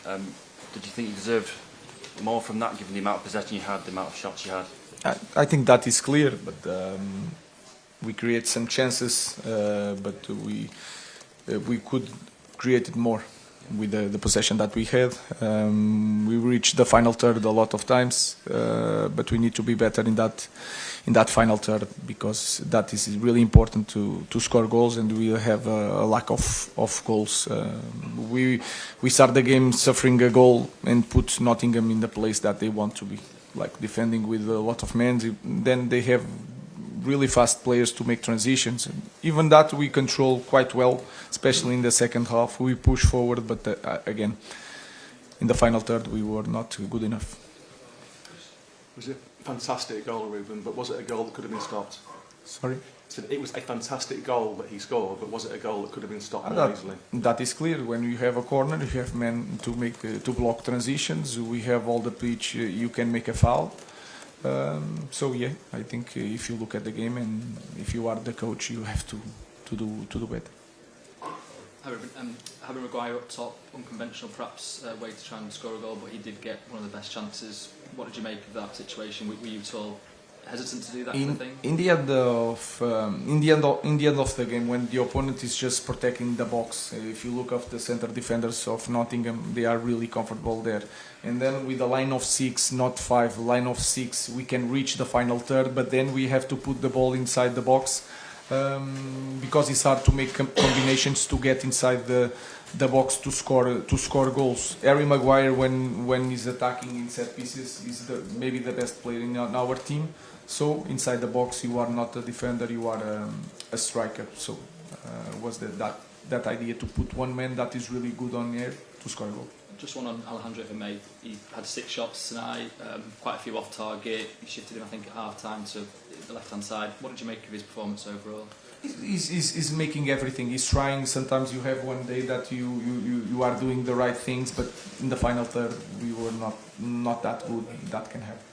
Did you think you deserved more from that, given the amount of possession you had, the amount of shots you had? I think that is clear, but we create some chances, but we could create it more with the possession that we had. We reached the final third a lot of times, but we need to be better in that final third, because that is really important to score goals, and we have a lack of goals. We start the game suffering a goal and put Nottingham in the place that they want to be, like defending with a lot of men. Then they have really fast players to make transitions. Even that we control quite well, especially in the second half. We push forward, but again, in the final third, we were not good enough. It was a fantastic goal, Ruben, but was it a goal that could have been stopped? Sorry? So it was a fantastic goal that he scored, but was it a goal that could have been stopped more easily? That is clear. When you have a corner, you have men to block transitions. We have all the pitch. You can make a foul. So yeah, I think if you look at the game and if you are the coach, you have to do better. Having Maguire up top, unconventional perhaps way to try and score a goal, but he did get one of the best chances. What did you make of that situation? Were you at all hesitant to do that kind of thing? In the end of the game, when the opponent is just protecting the box, if you look at the center defenders of Nottingham, they are really comfortable there. And then with a line of 6, not 5, line of 6, we can reach the final third, but then we have to put the ball inside the box, because it's hard to make combinations to get inside the box to score goals. Harry Maguire, when he's attacking in set pieces, is maybe the best player in our team. So inside the box, you are not a defender, you are a striker. So was that idea to put one man that is really good on air to score a goal. Just one on Alejandro, if I may. He had 6 shots tonight, quite a few off target. You shifted him, I think, at half time to the left hand side. What did you make of his performance overall? He's making everything. He's trying. Sometimes you have one day that you are doing the right things, but in the final third we were not that good. That can happen.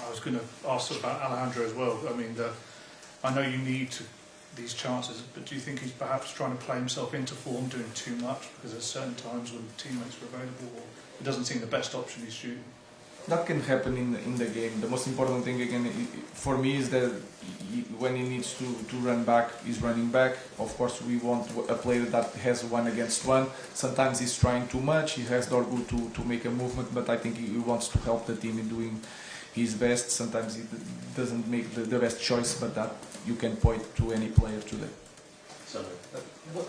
I was going to ask about Alejandro as well. I mean, I know you need these chances, but do you think he's perhaps trying to play himself into form, doing too much? Because at certain times when teammates are available, it doesn't seem the best option he's shooting. That can happen in the game. The most important thing again for me is that when he needs to run back, he's running back. Of course, we want a player that has 1 against 1. Sometimes he's trying too much. He has Dorgu to make a movement, but I think he wants to help the team in doing his best. Sometimes he doesn't make the best choice, but that you can point to any player today. So,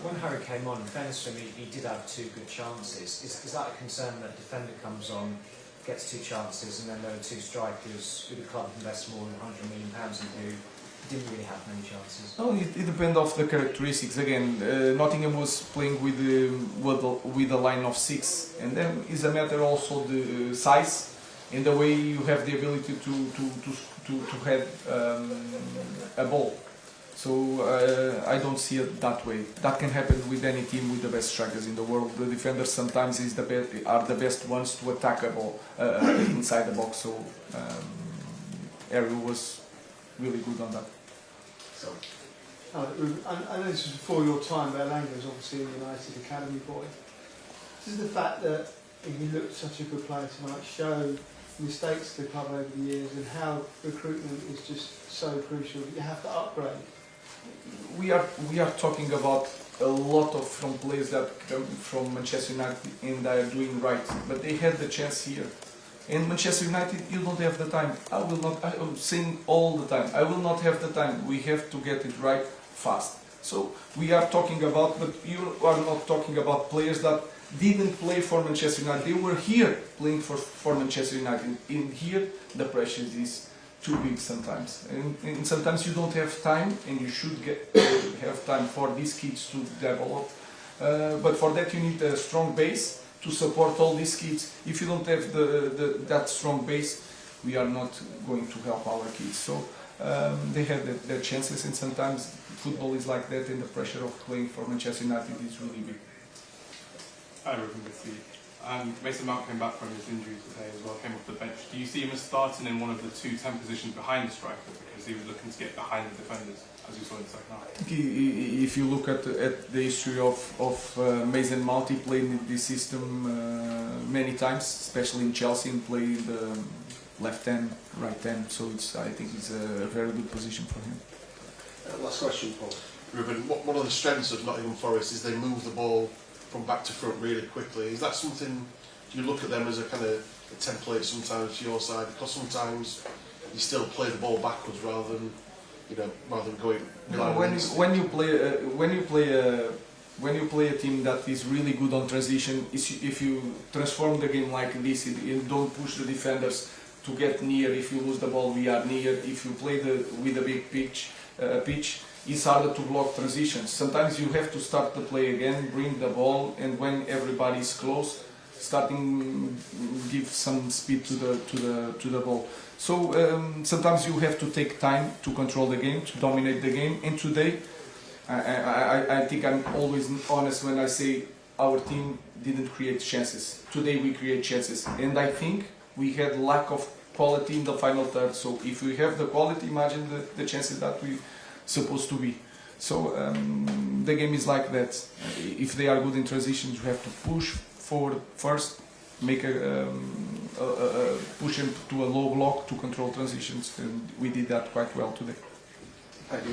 when Harry came on, in fairness to him, he did have 2 good chances. Is that a concern that a defender comes on, gets 2 chances, and then there are 2 strikers who the club invests more than £100 million in who didn't really have many chances? No, it depends on the characteristics. Again, Nottingham was playing with a line of 6, and then it's a matter also the size and the way you have the ability to head a ball. So I don't see it that way. That can happen with any team with the best strikers in the world. The defenders sometimes are the best ones to attack a ball inside the box. So Harry was really good on that. I know this was before your time, but Alanga was obviously a United Academy boy. Does the fact that he looked such a good player tonight show mistakes to the club over the years and how recruitment is just so crucial that you have to upgrade? We are talking about a lot of from players that come from Manchester United and they are doing right, but they had the chance here. In Manchester United, you don't have the time. I'm saying all the time, I will not have the time. We have to get it right fast. So we are talking about, but you are not talking about players that didn't play for Manchester United. They were here playing for Manchester United. In here, the pressure is too big sometimes. And sometimes you don't have time, and you should have time for these kids to develop. But for that you need a strong base to support all these kids. If you don't have that strong base, we are not going to help our kids. So they have their chances, and sometimes football is like that, and the pressure of playing for Manchester United is really big. Hi, Ruben, with the Mason Mount came back from his injury today as well, came off the bench. Do you see him as starting in one of the 2 10 positions behind the striker because he was looking to get behind the defenders, as you saw in the second half? I think if you look at the history of Mason Mount, he played in this system many times, especially in Chelsea, and played the left hand, right hand. So I think it's a very good position for him. Last question, Paul. Ruben, one of the strengths of Nottingham Forest is they move the ball from back to front really quickly. Is that something, do you look at them as a kind of a template sometimes to your side? Because sometimes you still play the ball backwards rather than going. No, when you play a team that is really good on transition, if you transform the game like this, you don't push the defenders to get near. If you lose the ball, we are near. If you play with a big pitch, it's harder to block transitions. Sometimes you have to start the play again, bring the ball, and when everybody is close, give some speed to the ball. So sometimes you have to take time to control the game, to dominate the game. And today, I think I'm always honest when I say our team didn't create chances. Today we create chances, and I think we had lack of quality in the final third. So if we have the quality, imagine the chances that we supposed to be. So the game is like that. If they are good in transitions, you have to push forward first, make push them to a low block to control transitions, and we did that quite well today. Thank you.